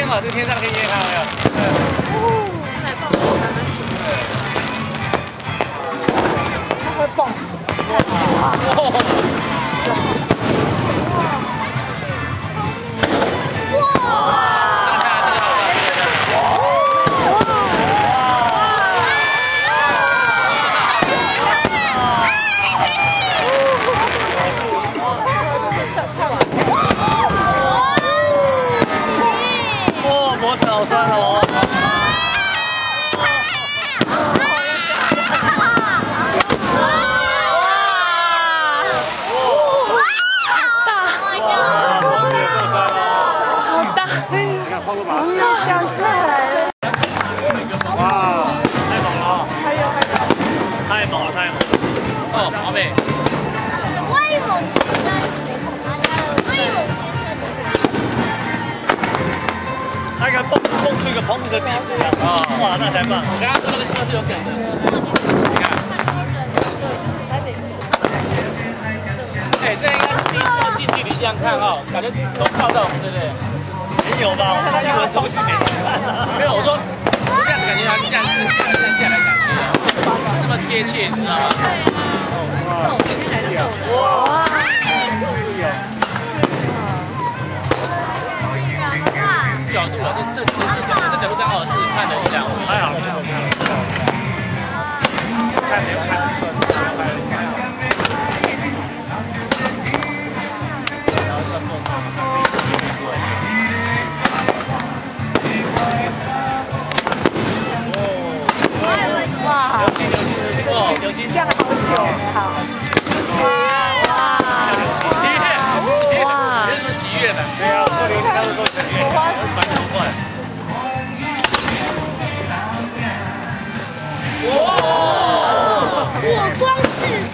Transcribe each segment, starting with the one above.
天嘛，这天上可以看到没有？太棒了，慢慢洗。它会蹦。脖子好酸哦！掉下来了！哇，太猛了！还有，太猛了，太猛了！哦，宝贝，威猛先生，威猛先生就是。他可以蹦出一个澎湖的地势啊！哇，那才棒！我刚刚说那个地方是有梗的，你看。哎，这应该是第一次近距离这样看哦，感觉都靠到我们，对不对？没有吧？我们新闻中心没没有，我说这样子感觉它这样子下来感觉那么贴切，知道吗？哇！哇！角度啊，这角度刚好是看了一下，还好，看没有看得顺，然后这凤凰飞机过来。哇！流星，亮好久了，好。哇！哇！有什么喜悦的？对啊，我说流星，他们说喜悦，蛮多块。哇！火光四射。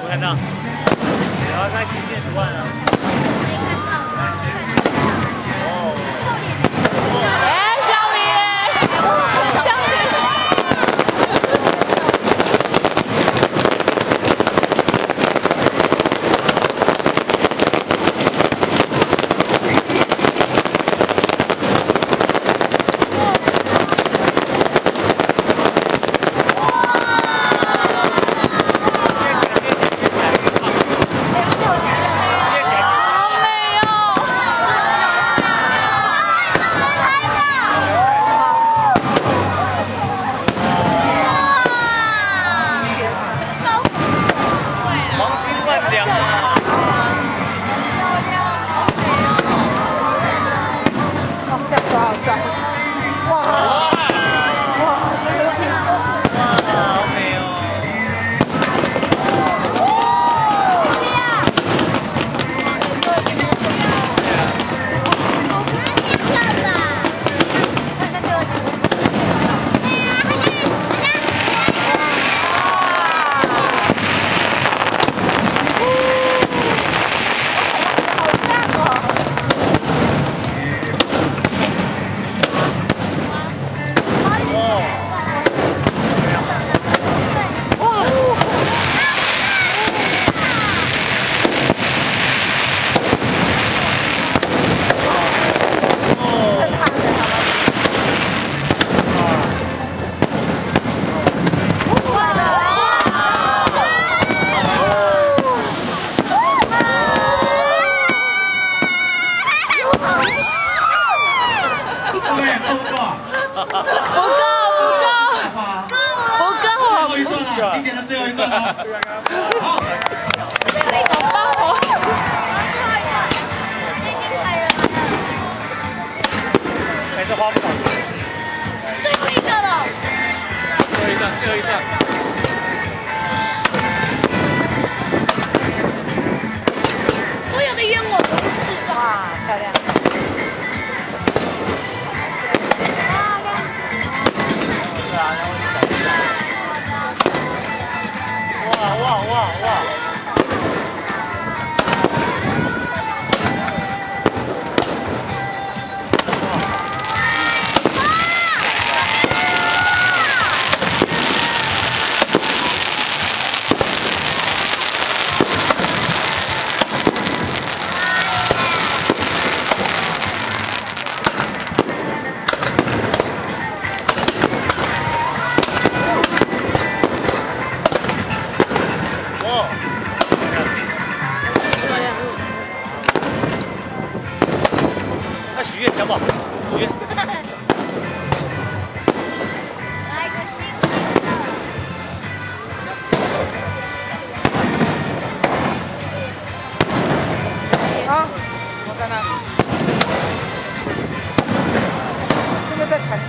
看到，然后看星星的图案啊。没看到，哦。哎，小李，小李。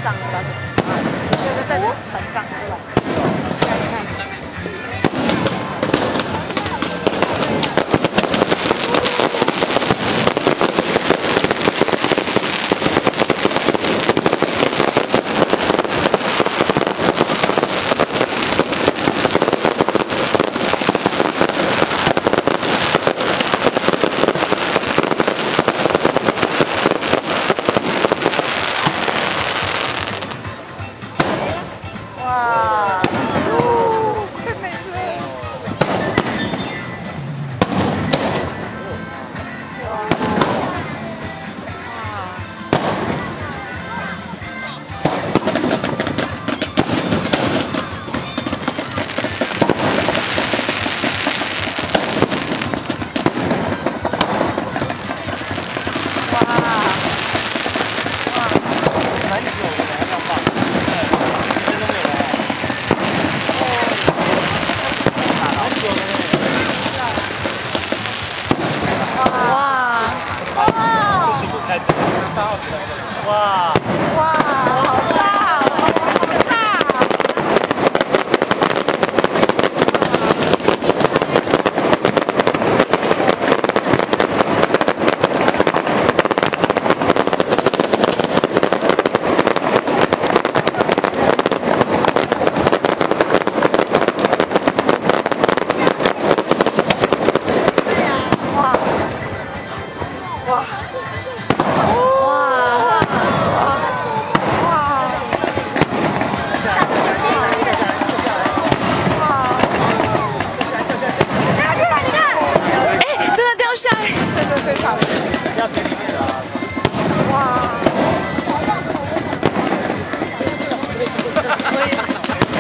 上，对吧？就是在船上出来。哇，太美了！蛮久的，还上报，对，10分钟有了。蛮久的哇！就辛苦开车，3号起来的。哇！哇，好大，好大！真的最长的，要水里面的啊。哇！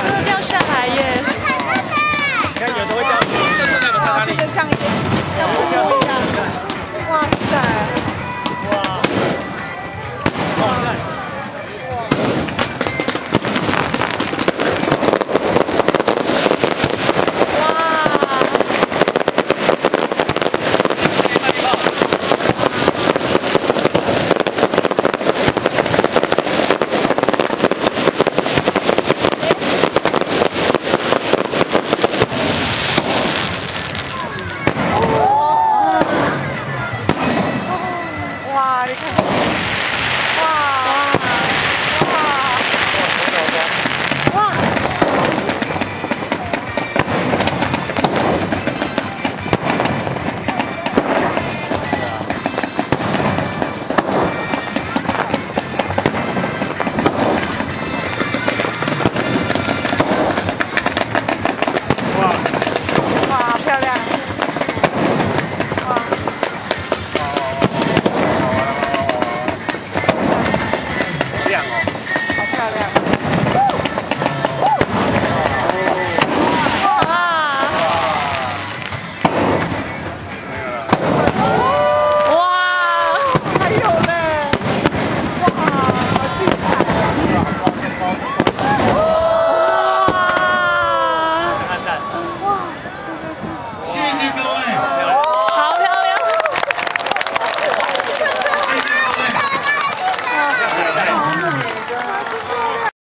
真的掉下来耶！你看有的会这样，这个有没有擦擦力？这个像一个。